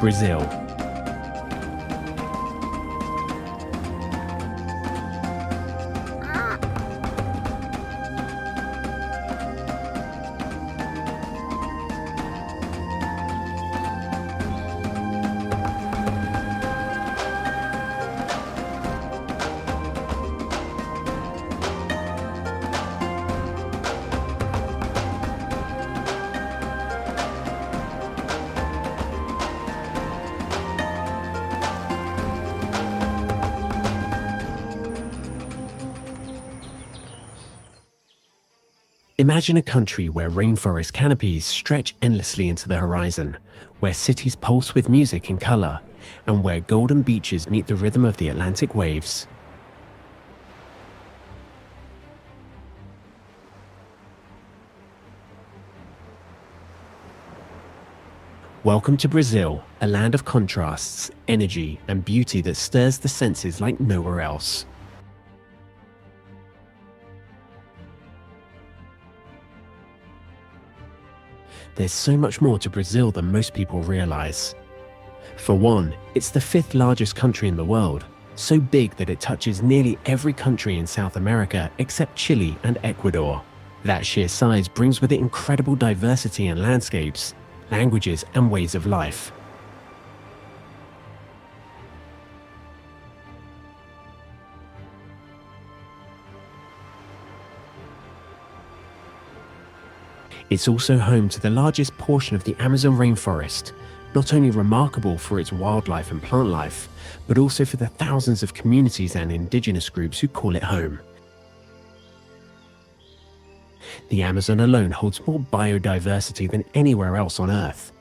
Brazil. Imagine a country where rainforest canopies stretch endlessly into the horizon, where cities pulse with music and color, and where golden beaches meet the rhythm of the Atlantic waves. Welcome to Brazil, a land of contrasts, energy, and beauty that stirs the senses like nowhere else. There's so much more to Brazil than most people realize. For one, it's the 5th largest country in the world, so big that it touches nearly every country in South America except Chile and Ecuador. That sheer size brings with it incredible diversity in landscapes, languages, and ways of life. It's also home to the largest portion of the Amazon rainforest, not only remarkable for its wildlife and plant life, but also for the thousands of communities and indigenous groups who call it home. The Amazon alone holds more biodiversity than anywhere else on Earth.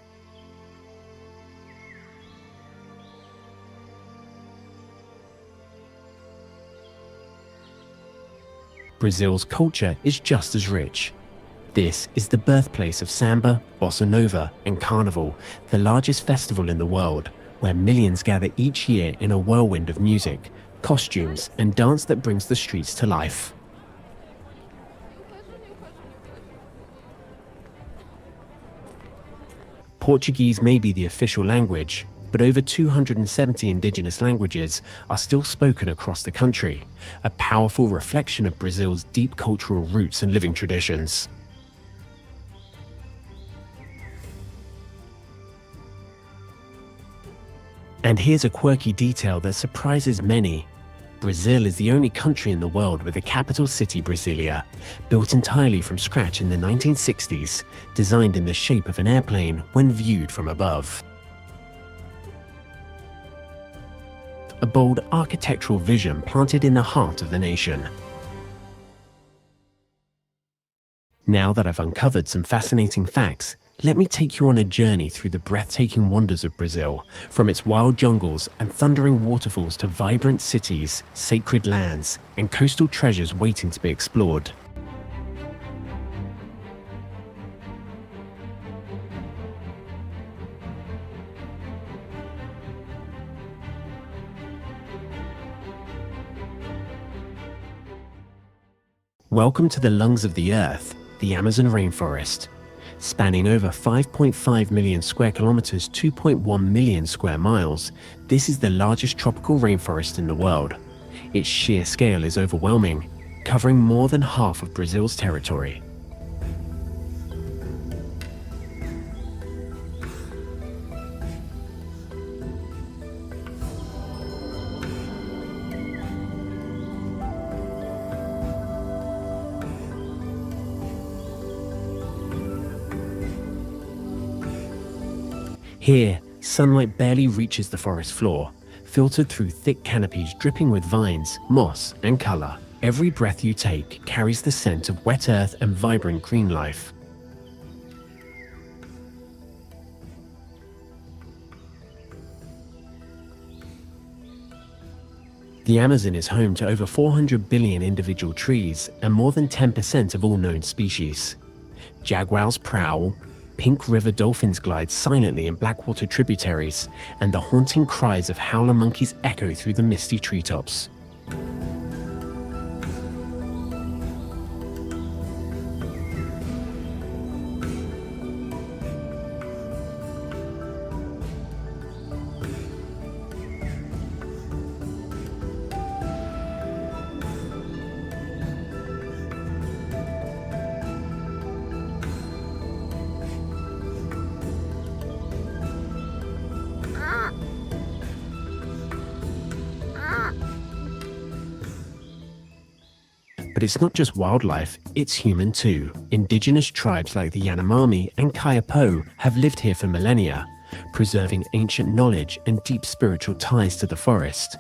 Brazil's culture is just as rich. This is the birthplace of samba, bossa nova, and carnival, the largest festival in the world, where millions gather each year in a whirlwind of music, costumes, and dance that brings the streets to life. Portuguese may be the official language, but over 270 indigenous languages are still spoken across the country, a powerful reflection of Brazil's deep cultural roots and living traditions. And here's a quirky detail that surprises many. Brazil is the only country in the world with a capital city, Brasilia, built entirely from scratch in the 1960s, designed in the shape of an airplane when viewed from above. A bold architectural vision planted in the heart of the nation. Now that I've uncovered some fascinating facts, let me take you on a journey through the breathtaking wonders of Brazil, from its wild jungles and thundering waterfalls to vibrant cities, sacred lands, and coastal treasures waiting to be explored. Welcome to the lungs of the Earth, the Amazon rainforest. Spanning over 5.5 million square kilometers, 2.1 million square miles, this is the largest tropical rainforest in the world. Its sheer scale is overwhelming, covering more than half of Brazil's territory. Here, sunlight barely reaches the forest floor, filtered through thick canopies dripping with vines, moss, and color. Every breath you take carries the scent of wet earth and vibrant green life. The Amazon is home to over 400 billion individual trees and more than 10% of all known species. Jaguars prowl, pink river dolphins glide silently in blackwater tributaries, and the haunting cries of howler monkeys echo through the misty treetops. But it's not just wildlife, it's human too. Indigenous tribes like the Yanomami and Kayapo have lived here for millennia, preserving ancient knowledge and deep spiritual ties to the forest.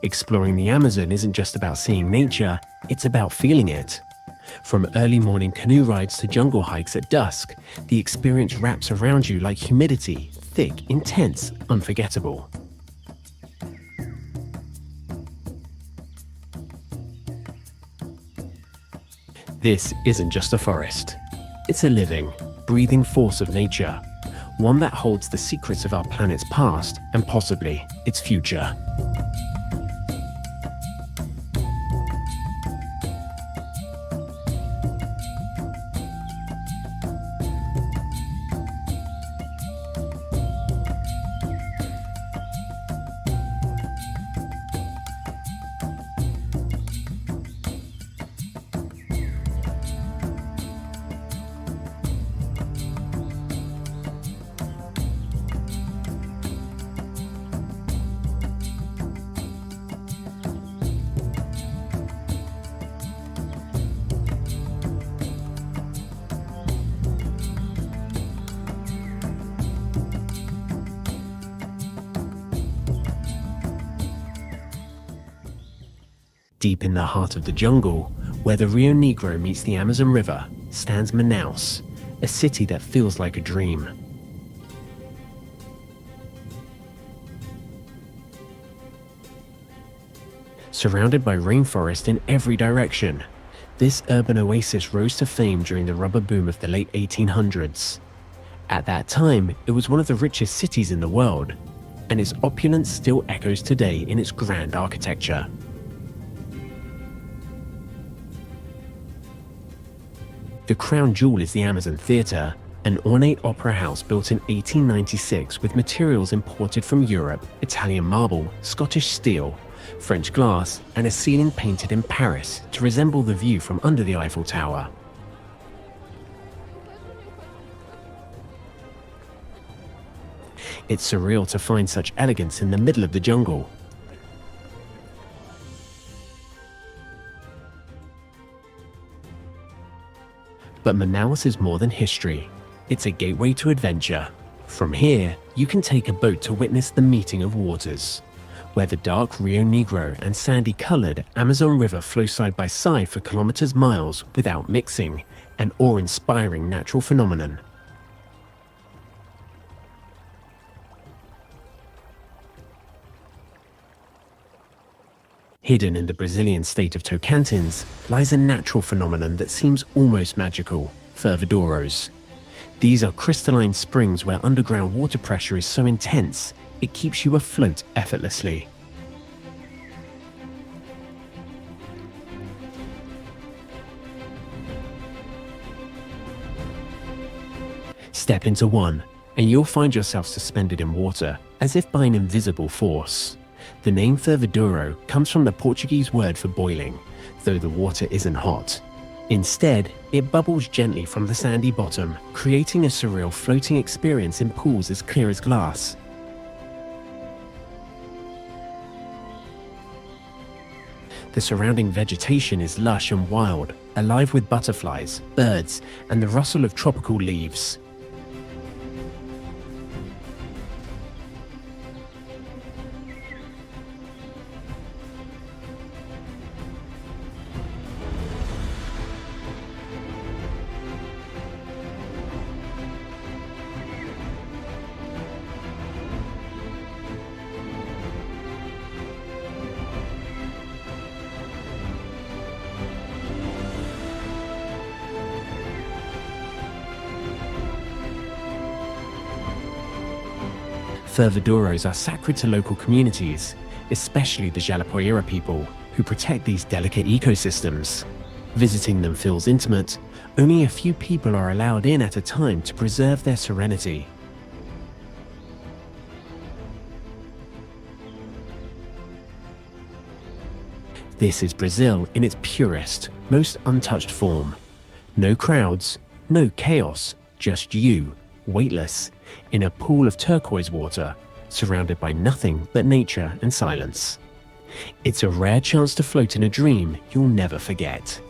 Exploring the Amazon isn't just about seeing nature, it's about feeling it. From early morning canoe rides to jungle hikes at dusk, the experience wraps around you like humidity, thick, intense, unforgettable. This isn't just a forest. It's a living, breathing force of nature, one that holds the secrets of our planet's past and possibly its future. Deep in the heart of the jungle, where the Rio Negro meets the Amazon River, stands Manaus, a city that feels like a dream. Surrounded by rainforest in every direction, this urban oasis rose to fame during the rubber boom of the late 1800s. At that time, it was one of the richest cities in the world, and its opulence still echoes today in its grand architecture. The crown jewel is the Amazon Theatre, an ornate opera house built in 1896 with materials imported from Europe, Italian marble, Scottish steel, French glass, and a ceiling painted in Paris to resemble the view from under the Eiffel Tower. It's surreal to find such elegance in the middle of the jungle. But Manaus is more than history. It's a gateway to adventure. From here, you can take a boat to witness the meeting of waters, where the dark Rio Negro and sandy-colored Amazon River flow side by side for kilometers miles without mixing, an awe-inspiring natural phenomenon. Hidden in the Brazilian state of Tocantins lies a natural phenomenon that seems almost magical, fervedouros. These are crystalline springs where underground water pressure is so intense, it keeps you afloat effortlessly. Step into one, and you'll find yourself suspended in water, as if by an invisible force. The name fervedouro comes from the Portuguese word for boiling, though the water isn't hot. Instead, it bubbles gently from the sandy bottom, creating a surreal floating experience in pools as clear as glass. The surrounding vegetation is lush and wild, alive with butterflies, birds, and the rustle of tropical leaves. Fervedouros are sacred to local communities, especially the Jalapoeira people, who protect these delicate ecosystems. Visiting them feels intimate. Only a few people are allowed in at a time to preserve their serenity. This is Brazil in its purest, most untouched form. No crowds, no chaos, just you, weightless, in a pool of turquoise water, surrounded by nothing but nature and silence. It's a rare chance to float in a dream you'll never forget.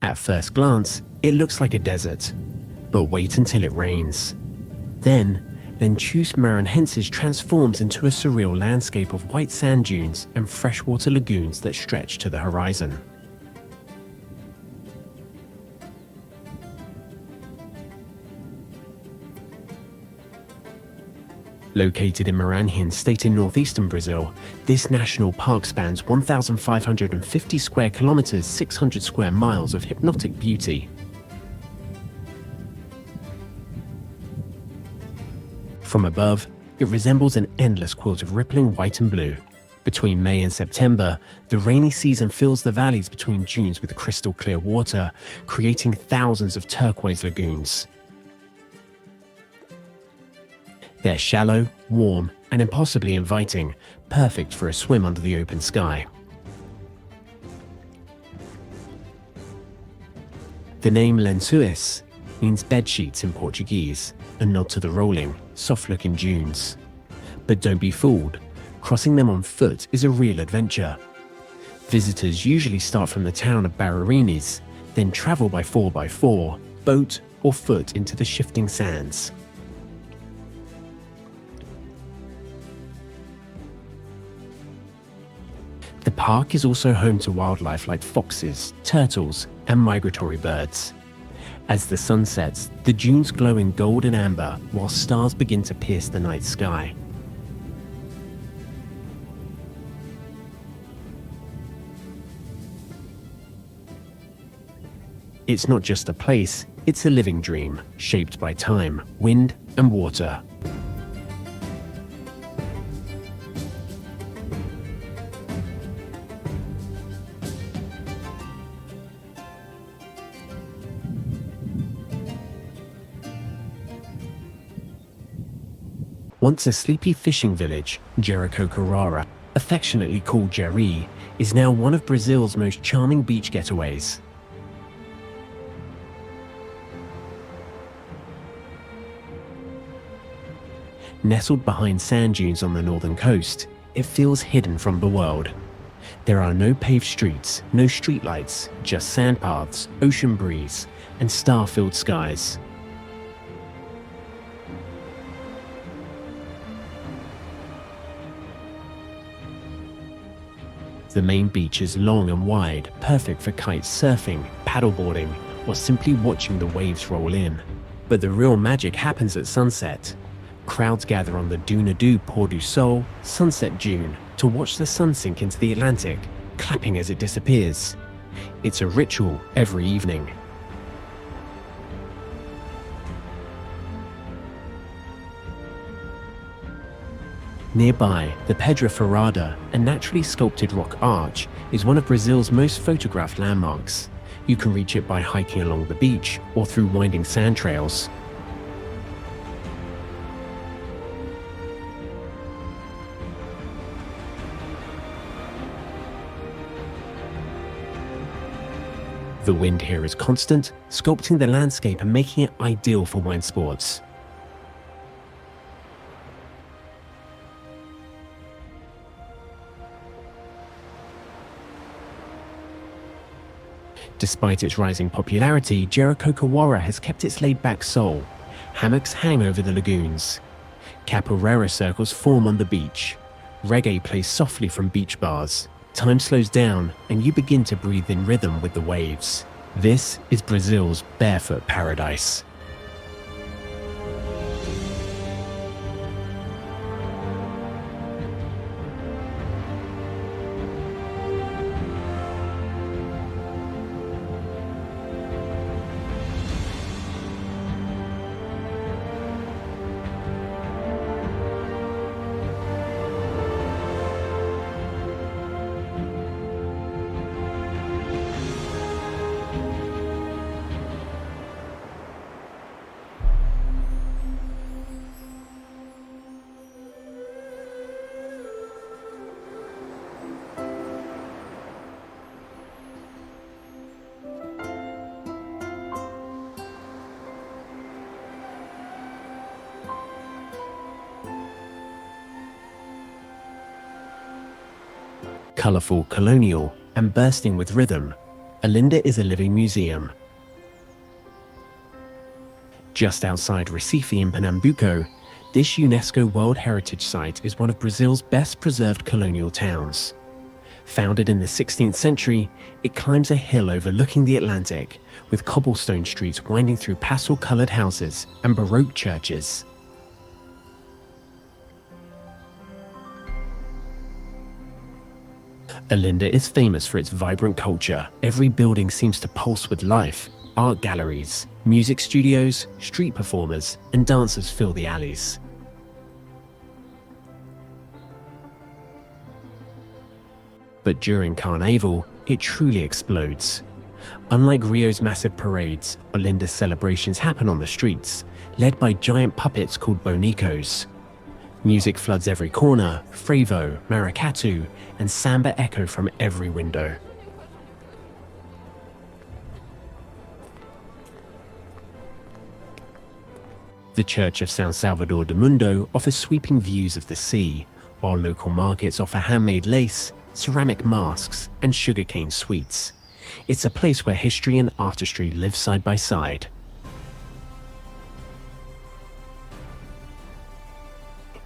At first glance, it looks like a desert, but wait until it rains. Then Lenchus Maranhensis transforms into a surreal landscape of white sand dunes and freshwater lagoons that stretch to the horizon. Located in Maranhão state in northeastern Brazil, this national park spans 1,550 square kilometers, 600 square miles of hypnotic beauty. From above, it resembles an endless quilt of rippling white and blue. Between May and September, the rainy season fills the valleys between dunes with crystal clear water, creating thousands of turquoise lagoons. They're shallow, warm, and impossibly inviting, perfect for a swim under the open sky. The name Lençóis means bed sheets in Portuguese, a nod to the rolling, soft-looking dunes. But don't be fooled, crossing them on foot is a real adventure. Visitors usually start from the town of Barreirinhas, then travel by 4x4, boat, or foot into the shifting sands. The park is also home to wildlife like foxes, turtles, and migratory birds. As the sun sets, the dunes glow in gold and amber while stars begin to pierce the night sky. It's not just a place, it's a living dream, shaped by time, wind, and water. Once a sleepy fishing village, Jericoacoara, affectionately called Jeri, is now one of Brazil's most charming beach getaways. Nestled behind sand dunes on the northern coast, it feels hidden from the world. There are no paved streets, no streetlights, just sand paths, ocean breeze, and star-filled skies. The main beach is long and wide, perfect for kite surfing, paddleboarding, or simply watching the waves roll in. But the real magic happens at sunset. Crowds gather on the Duna do Pôr do Sol, sunset dune, to watch the sun sink into the Atlantic, clapping as it disappears. It's a ritual every evening. Nearby, the Pedra Furada, a naturally sculpted rock arch, is one of Brazil's most photographed landmarks. You can reach it by hiking along the beach or through winding sand trails. The wind here is constant, sculpting the landscape and making it ideal for wind sports. Despite its rising popularity, Jericoacoara has kept its laid-back soul. Hammocks hang over the lagoons. Capoeira circles form on the beach. Reggae plays softly from beach bars. Time slows down, and you begin to breathe in rhythm with the waves. This is Brazil's barefoot paradise. Colourful, colonial, and bursting with rhythm, Olinda is a living museum. Just outside Recife in Pernambuco, this UNESCO World Heritage Site is one of Brazil's best preserved colonial towns. Founded in the 16th century, it climbs a hill overlooking the Atlantic, with cobblestone streets winding through pastel-coloured houses and Baroque churches. Olinda is famous for its vibrant culture. Every building seems to pulse with life. Art galleries, music studios, street performers, and dancers fill the alleys. But during Carnival, it truly explodes. Unlike Rio's massive parades, Olinda's celebrations happen on the streets, led by giant puppets called bonitos. Music floods every corner, frevo, maracatu, and samba echo from every window. The Church of San Salvador de Mundo offers sweeping views of the sea, while local markets offer handmade lace, ceramic masks, and sugarcane sweets. It's a place where history and artistry live side by side.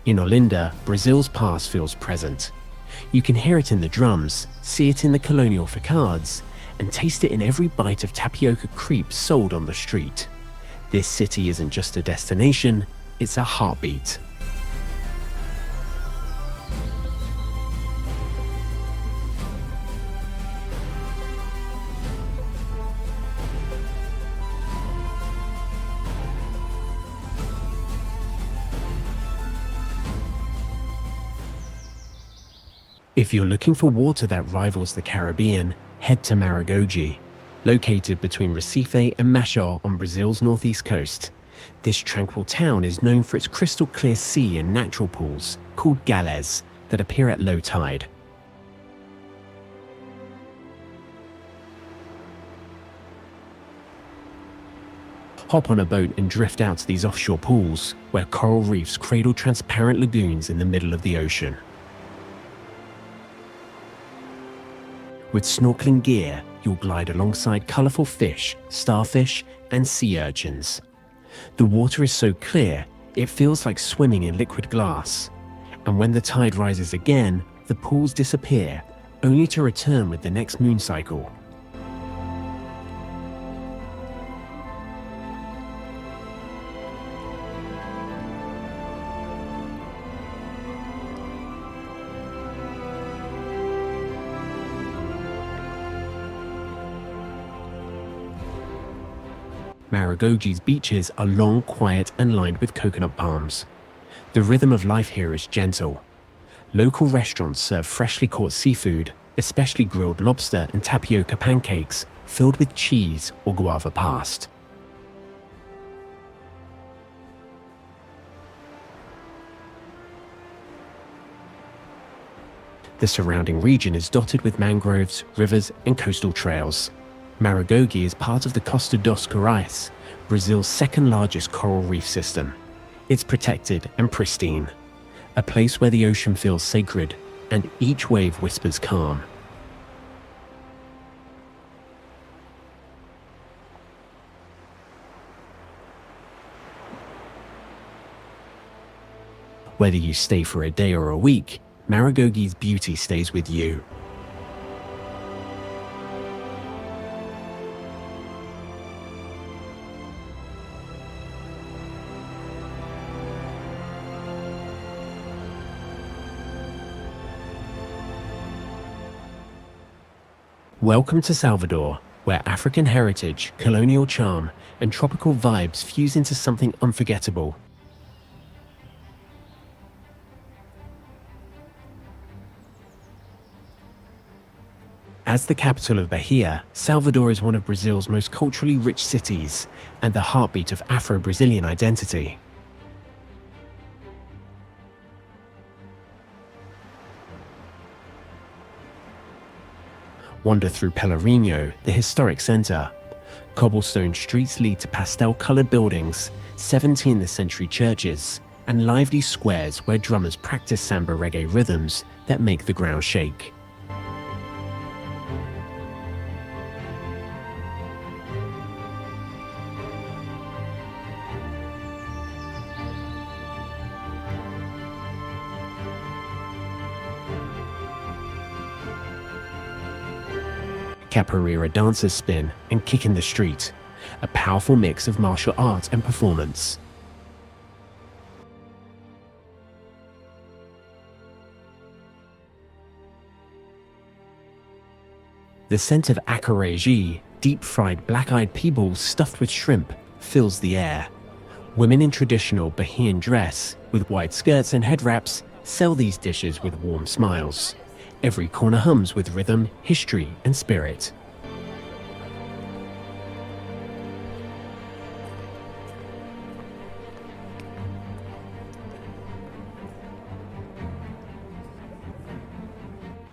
In Olinda, Brazil's past feels present. You can hear it in the drums, see it in the colonial facades, and taste it in every bite of tapioca crepe sold on the street. This city isn't just a destination, it's a heartbeat. If you're looking for water that rivals the Caribbean, head to Maragogi. Located between Recife and Machel on Brazil's northeast coast, this tranquil town is known for its crystal clear sea and natural pools, called galés, that appear at low tide. Hop on a boat and drift out to these offshore pools, where coral reefs cradle transparent lagoons in the middle of the ocean. With snorkeling gear, you'll glide alongside colourful fish, starfish, and sea urchins. The water is so clear, it feels like swimming in liquid glass. And when the tide rises again, the pools disappear, only to return with the next moon cycle. Maragogi's beaches are long, quiet, and lined with coconut palms. The rhythm of life here is gentle. Local restaurants serve freshly caught seafood, especially grilled lobster and tapioca pancakes filled with cheese or guava paste. The surrounding region is dotted with mangroves, rivers, and coastal trails. Maragogi is part of the Costa dos Corais, Brazil's second largest coral reef system. It's protected and pristine, a place where the ocean feels sacred and each wave whispers calm. Whether you stay for a day or a week, Maragogi's beauty stays with you. Welcome to Salvador, where African heritage, colonial charm, and tropical vibes fuse into something unforgettable. As the capital of Bahia, Salvador is one of Brazil's most culturally rich cities and the heartbeat of Afro-Brazilian identity. Wander through Pelourinho, the historic center. Cobblestone streets lead to pastel-colored buildings, 17th-century churches, and lively squares where drummers practice samba reggae rhythms that make the ground shake. Capoeira dancers spin and kick in the street, a powerful mix of martial art and performance. The scent of acarajé, deep-fried black-eyed pea balls stuffed with shrimp, fills the air. Women in traditional Bahian dress, with wide skirts and head wraps, sell these dishes with warm smiles. Every corner hums with rhythm, history, and spirit.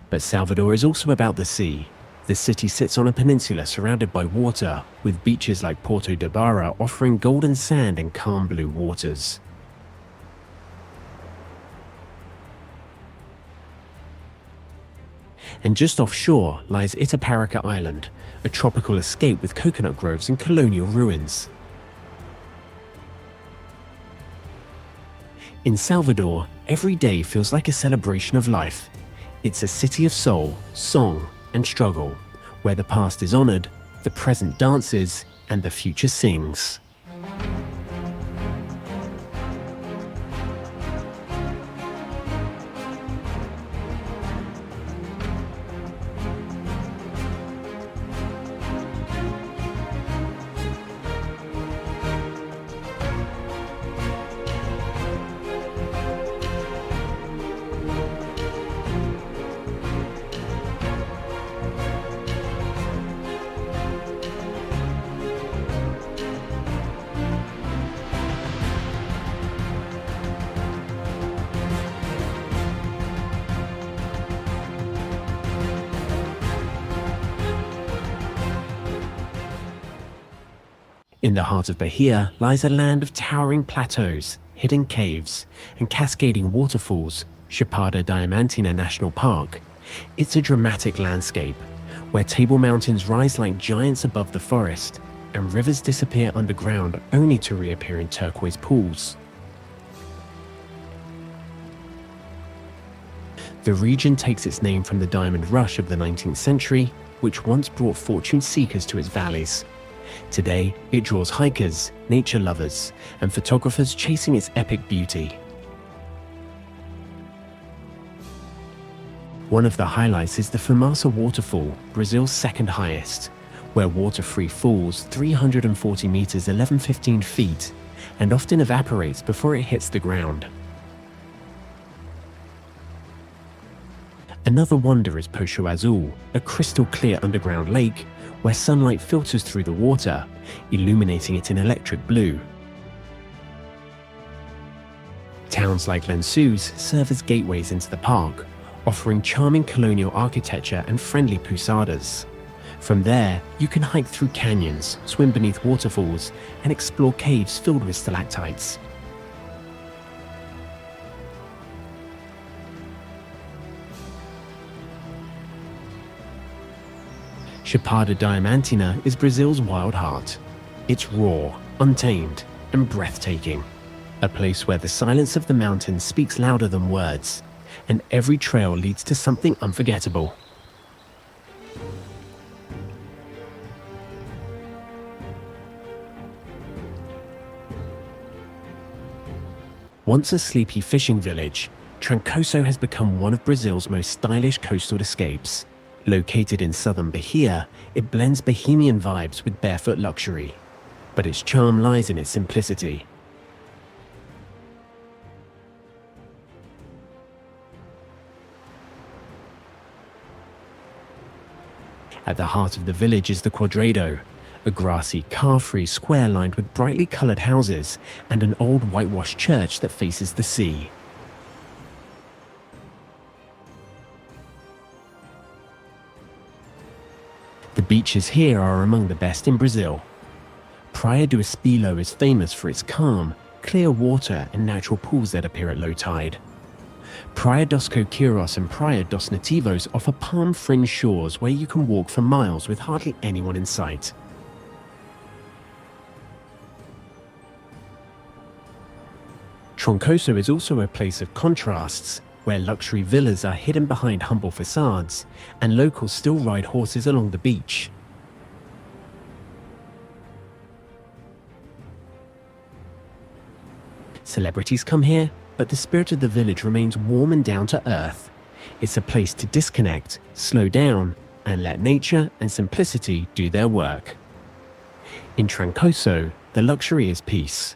But Salvador is also about the sea. The city sits on a peninsula surrounded by water, with beaches like Porto de Barra offering golden sand and calm blue waters. And just offshore lies Itaparica Island, a tropical escape with coconut groves and colonial ruins. In Salvador, every day feels like a celebration of life. It's a city of soul, song, and struggle, where the past is honored, the present dances, and the future sings. In the heart of Bahia lies a land of towering plateaus, hidden caves, and cascading waterfalls, Chapada Diamantina National Park. It's a dramatic landscape, where Table Mountains rise like giants above the forest, and rivers disappear underground only to reappear in turquoise pools. The region takes its name from the diamond rush of the 19th century, which once brought fortune seekers to its valleys. Today, it draws hikers, nature lovers, and photographers chasing its epic beauty. One of the highlights is the Fumaça waterfall, Brazil's second highest, where water free falls 340 meters 1115 feet, and often evaporates before it hits the ground. Another wonder is Poço Azul, a crystal clear underground lake where sunlight filters through the water, illuminating it in electric blue. Towns like Lençóis serve as gateways into the park, offering charming colonial architecture and friendly pousadas. From there, you can hike through canyons, swim beneath waterfalls, and explore caves filled with stalactites. Chapada Diamantina is Brazil's wild heart. It's raw, untamed, and breathtaking. A place where the silence of the mountains speaks louder than words, and every trail leads to something unforgettable. Once a sleepy fishing village, Trancoso has become one of Brazil's most stylish coastal escapes. Located in southern Bahia, it blends bohemian vibes with barefoot luxury. But its charm lies in its simplicity. At the heart of the village is the Quadrado, a grassy, car-free square lined with brightly colored houses and an old whitewashed church that faces the sea. The beaches here are among the best in Brazil. Praia do Espelho is famous for its calm, clear water and natural pools that appear at low tide. Praia dos Coqueiros and Praia dos Nativos offer palm-fringed shores where you can walk for miles with hardly anyone in sight. Trancoso is also a place of contrasts. where luxury villas are hidden behind humble facades, and locals still ride horses along the beach. Celebrities come here, but the spirit of the village remains warm and down to earth. It's a place to disconnect, slow down, and let nature and simplicity do their work. In Trancoso, the luxury is peace.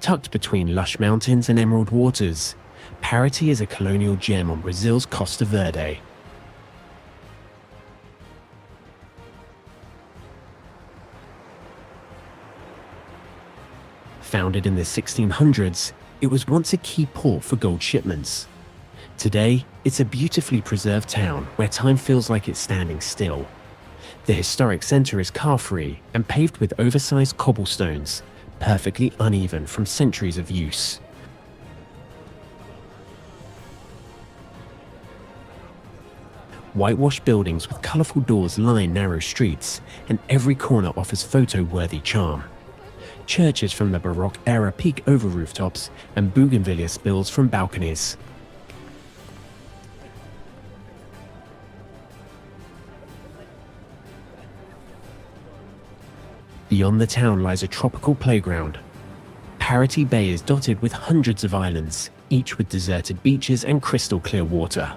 Tucked between lush mountains and emerald waters, Paraty is a colonial gem on Brazil's Costa Verde. Founded in the 1600s, it was once a key port for gold shipments. Today, it's a beautifully preserved town where time feels like it's standing still. The historic center is car-free and paved with oversized cobblestones, perfectly uneven from centuries of use. Whitewashed buildings with colorful doors line narrow streets, and every corner offers photo-worthy charm. Churches from the Baroque era peek over rooftops, and bougainvillea spills from balconies. Beyond the town lies a tropical playground. Paraty Bay is dotted with hundreds of islands, each with deserted beaches and crystal clear water.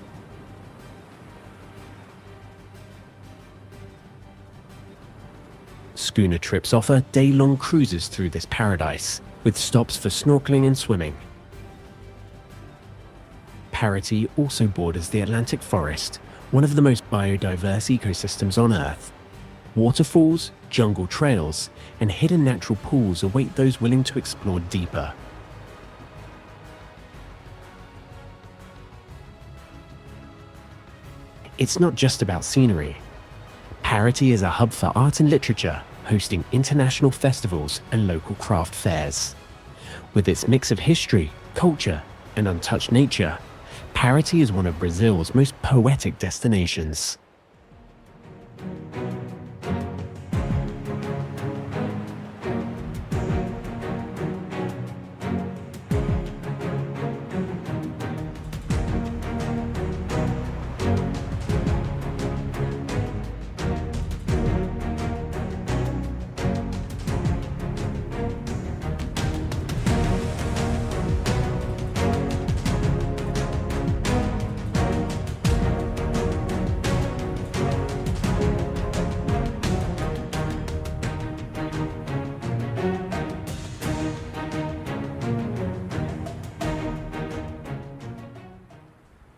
Schooner trips offer day-long cruises through this paradise, with stops for snorkeling and swimming. Paraty also borders the Atlantic forest, one of the most biodiverse ecosystems on Earth. Waterfalls, jungle trails, and hidden natural pools await those willing to explore deeper. It's not just about scenery. Paraty is a hub for art and literature, hosting international festivals and local craft fairs. With its mix of history, culture, and untouched nature, Paraty is one of Brazil's most poetic destinations.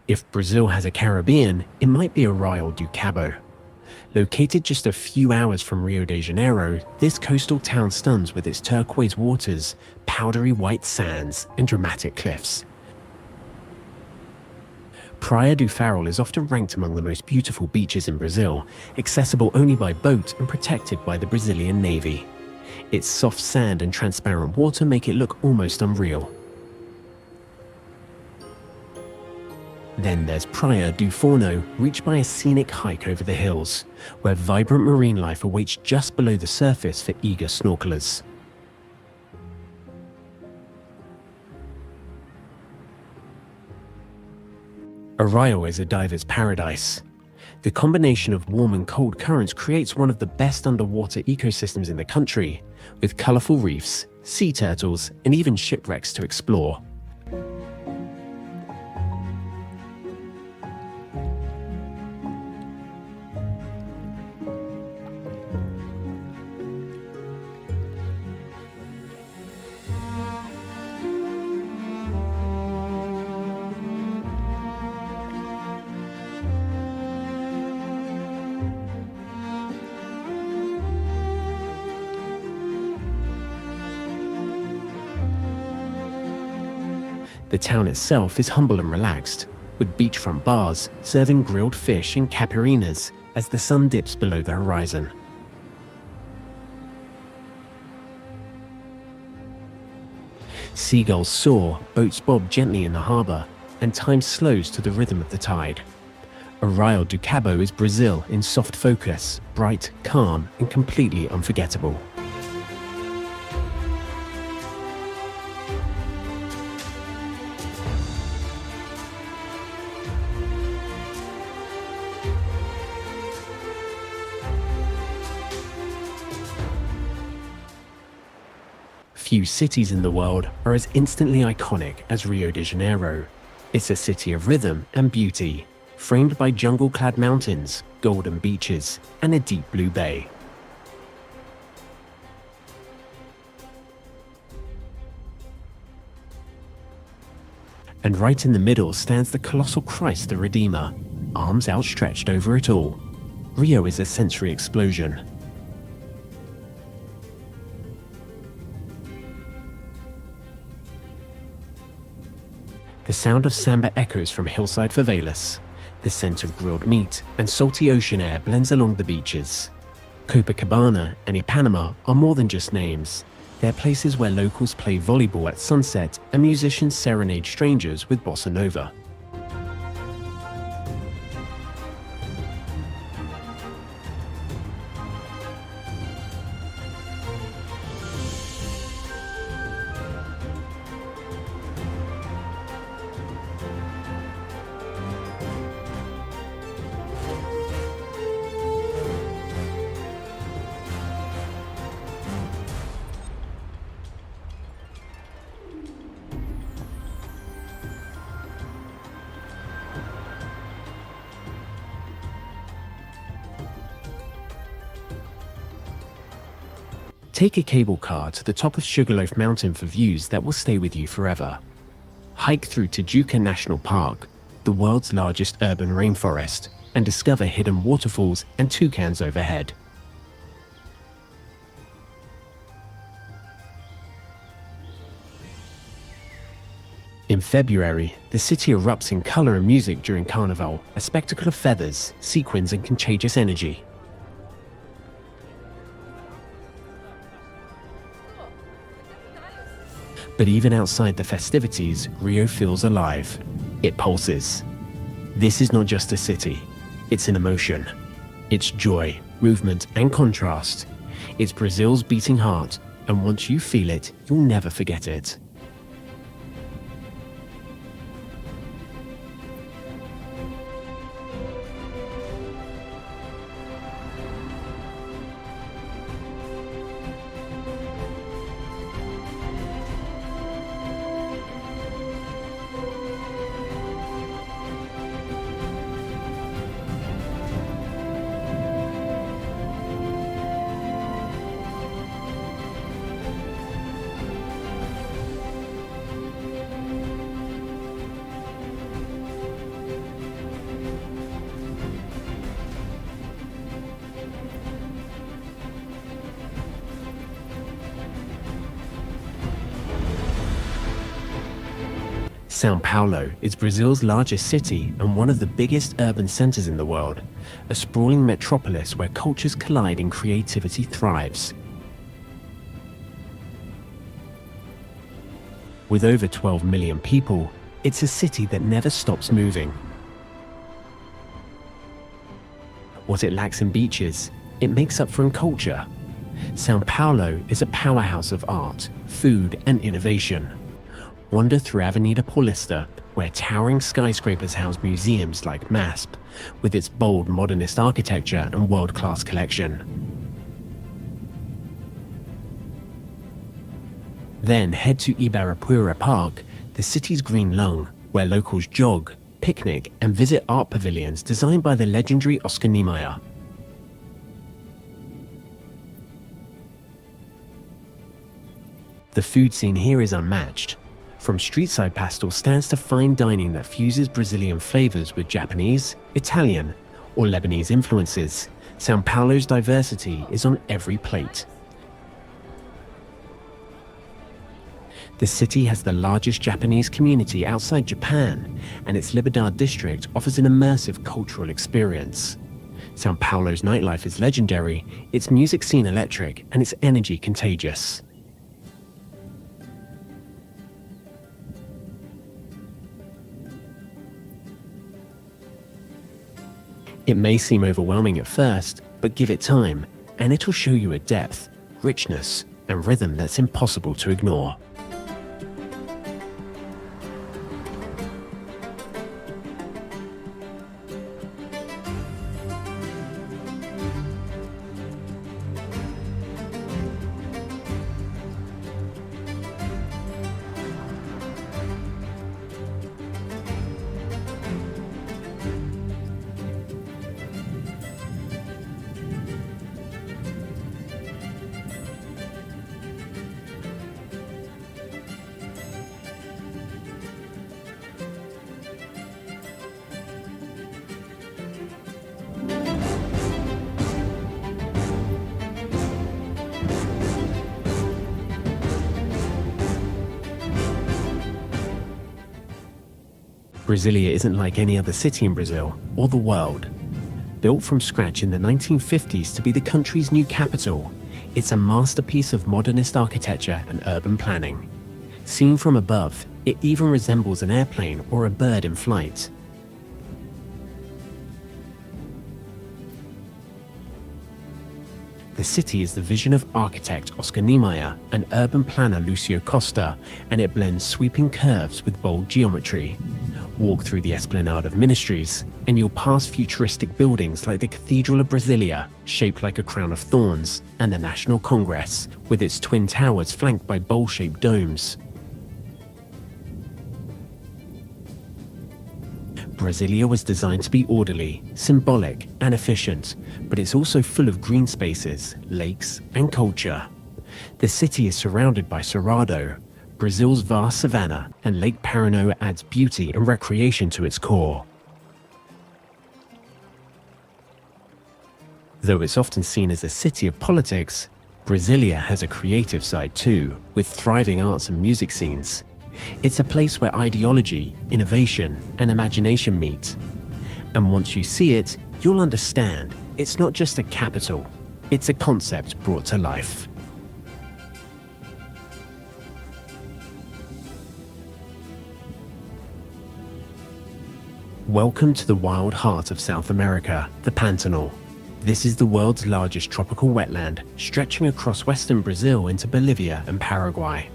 If Brazil has a Caribbean, it might be Arraial do Cabo. Located just a few hours from Rio de Janeiro, this coastal town stuns with its turquoise waters, powdery white sands, and dramatic cliffs. Praia do Farol is often ranked among the most beautiful beaches in Brazil, accessible only by boat and protected by the Brazilian Navy. Its soft sand and transparent water make it look almost unreal. Then there's Praia do Forno, reached by a scenic hike over the hills, where vibrant marine life awaits just below the surface for eager snorkelers. Arraial is a diver's paradise. The combination of warm and cold currents creates one of the best underwater ecosystems in the country, with colorful reefs, sea turtles, and even shipwrecks to explore. The town itself is humble and relaxed, with beachfront bars serving grilled fish and caipirinhas as the sun dips below the horizon. Seagulls soar, boats bob gently in the harbour, and time slows to the rhythm of the tide. Arraial do Cabo is Brazil in soft focus, bright, calm, and completely unforgettable. Few cities in the world are as instantly iconic as Rio de Janeiro. It's a city of rhythm and beauty, framed by jungle-clad mountains, golden beaches, and a deep blue bay. And right in the middle stands the colossal Christ the Redeemer, arms outstretched over it all. Rio is a sensory explosion. The sound of samba echoes from hillside favelas. The scent of grilled meat and salty ocean air blends along the beaches. Copacabana and Ipanema are more than just names. They're places where locals play volleyball at sunset and musicians serenade strangers with bossa nova. Take a cable car to the top of Sugarloaf Mountain for views that will stay with you forever. Hike through Tijuca National Park, the world's largest urban rainforest, and discover hidden waterfalls and toucans overhead. In February, the city erupts in color and music during Carnival, a spectacle of feathers, sequins, and contagious energy. But even outside the festivities, Rio feels alive. It pulses. This is not just a city. It's an emotion. It's joy, movement, and contrast. It's Brazil's beating heart, and once you feel it, you'll never forget it. São Paulo is Brazil's largest city and one of the biggest urban centers in the world, a sprawling metropolis where cultures collide and creativity thrives. With over 12 million people, it's a city that never stops moving. What it lacks in beaches, it makes up for in culture. São Paulo is a powerhouse of art, food, and innovation. Wander through Avenida Paulista, where towering skyscrapers house museums like MASP, with its bold modernist architecture and world-class collection. Then head to Ibirapuera Park, the city's green lung, where locals jog, picnic, and visit art pavilions designed by the legendary Oscar Niemeyer. The food scene here is unmatched. From street-side pastel stands to fine dining that fuses Brazilian flavors with Japanese, Italian, or Lebanese influences, São Paulo's diversity is on every plate. The city has the largest Japanese community outside Japan, and its Liberdade district offers an immersive cultural experience. São Paulo's nightlife is legendary, its music scene electric, and its energy contagious. It may seem overwhelming at first, but give it time, and it'll show you a depth, richness, and rhythm that's impossible to ignore. Brasilia isn't like any other city in Brazil, or the world. Built from scratch in the 1950s to be the country's new capital, it's a masterpiece of modernist architecture and urban planning. Seen from above, it even resembles an airplane or a bird in flight. The city is the vision of architect Oscar Niemeyer and urban planner Lucio Costa, and it blends sweeping curves with bold geometry. Walk through the Esplanade of Ministries, and you'll pass futuristic buildings like the Cathedral of Brasilia, shaped like a crown of thorns, and the National Congress, with its twin towers flanked by bowl-shaped domes. Brasilia was designed to be orderly, symbolic, and efficient, but it's also full of green spaces, lakes, and culture. The city is surrounded by Cerrado, Brazil's vast savanna, and Lake Parano adds beauty and recreation to its core. Though it's often seen as a city of politics, Brasilia has a creative side too, with thriving arts and music scenes. It's a place where ideology, innovation, and imagination meet. And once you see it, you'll understand it's not just a capital, it's a concept brought to life. Welcome to the wild heart of South America, the Pantanal. This is the world's largest tropical wetland, stretching across western Brazil into Bolivia and Paraguay.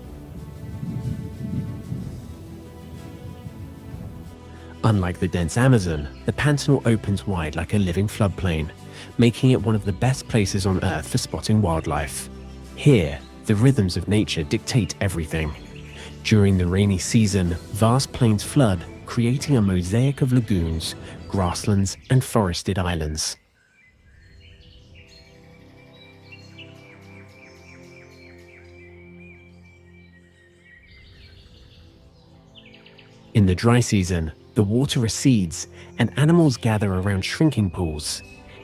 Unlike the dense Amazon, the Pantanal opens wide like a living floodplain, making it one of the best places on Earth for spotting wildlife. Here, the rhythms of nature dictate everything. During the rainy season, vast plains flood, creating a mosaic of lagoons, grasslands, and forested islands. In the dry season, the water recedes and animals gather around shrinking pools.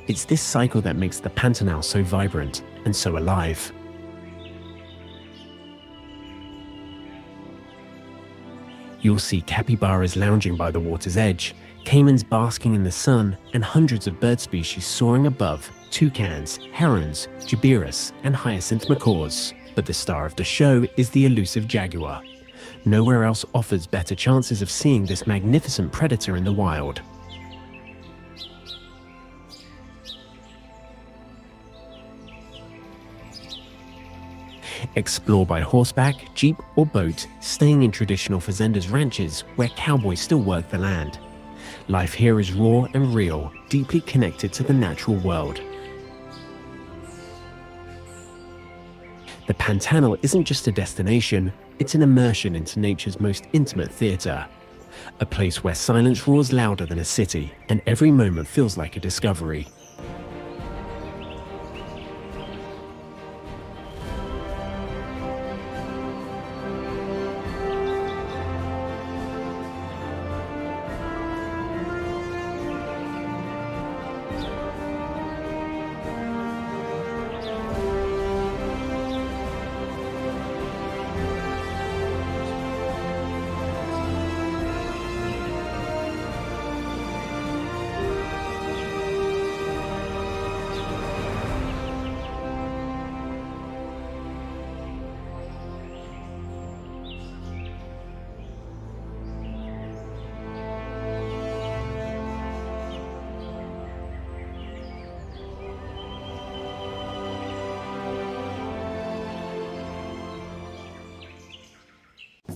It's this cycle that makes the Pantanal so vibrant and so alive. You'll see capybaras lounging by the water's edge, caimans basking in the sun, and hundreds of bird species soaring above: toucans, herons, jabiras, and hyacinth macaws. But the star of the show is the elusive jaguar. Nowhere else offers better chances of seeing this magnificent predator in the wild. Explore by horseback, jeep, or boat, staying in traditional fazendas ranches where cowboys still work the land. Life here is raw and real, deeply connected to the natural world. The Pantanal isn't just a destination, it's an immersion into nature's most intimate theatre. A place where silence roars louder than a city, and every moment feels like a discovery.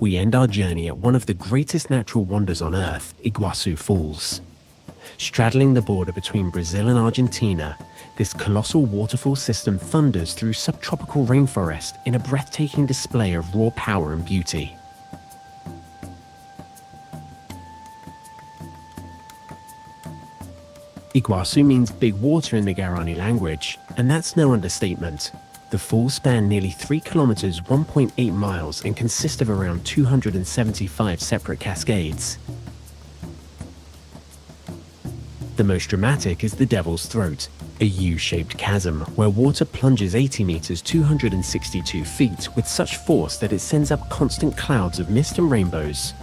we end our journey at one of the greatest natural wonders on Earth, Iguazu Falls. Straddling the border between Brazil and Argentina, this colossal waterfall system thunders through subtropical rainforest in a breathtaking display of raw power and beauty. Iguazu means big water in the Guarani language, and that's no understatement. The falls span nearly 3 kilometers, 1.8 miles, and consist of around 275 separate cascades. The most dramatic is the Devil's Throat, a U-shaped chasm where water plunges 80 meters, 262 feet with such force that it sends up constant clouds of mist and rainbows.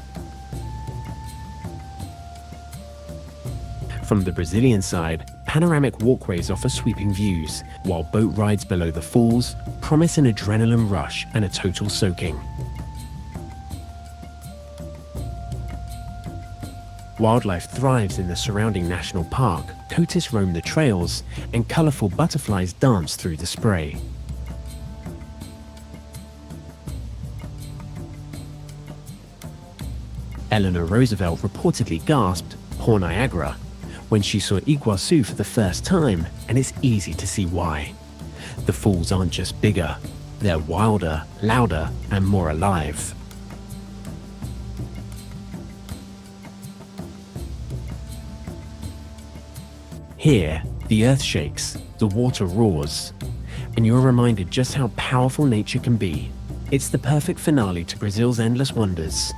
From the Brazilian side, panoramic walkways offer sweeping views, while boat rides below the falls promise an adrenaline rush and a total soaking. Wildlife thrives in the surrounding national park, coatis roam the trails, and colorful butterflies dance through the spray. Eleanor Roosevelt reportedly gasped, "Poor Niagara," when she saw Iguazu for the first time, and it's easy to see why. The falls aren't just bigger, they're wilder, louder, and more alive. Here, the earth shakes, the water roars, and you're reminded just how powerful nature can be. It's the perfect finale to Brazil's endless wonders.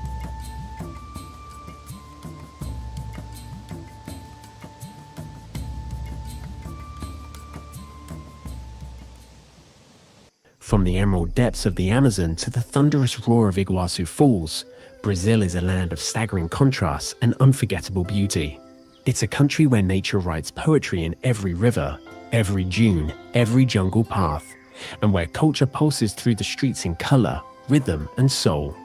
From the emerald depths of the Amazon to the thunderous roar of Iguazu Falls, Brazil is a land of staggering contrasts and unforgettable beauty. It's a country where nature writes poetry in every river, every dune, every jungle path, and where culture pulses through the streets in color, rhythm, and soul.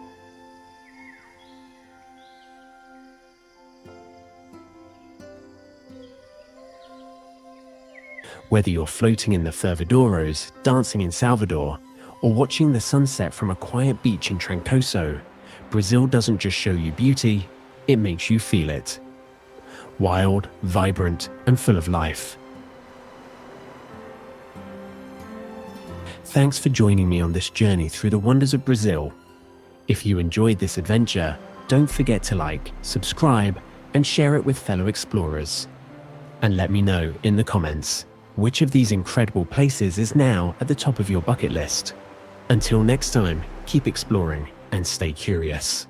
Whether you're floating in the Fervedoros, dancing in Salvador, or watching the sunset from a quiet beach in Trancoso, Brazil doesn't just show you beauty, it makes you feel it. Wild, vibrant, and full of life. Thanks for joining me on this journey through the wonders of Brazil. If you enjoyed this adventure, don't forget to like, subscribe, and share it with fellow explorers. And let me know in the comments, which of these incredible places is now at the top of your bucket list? Until next time, keep exploring and stay curious.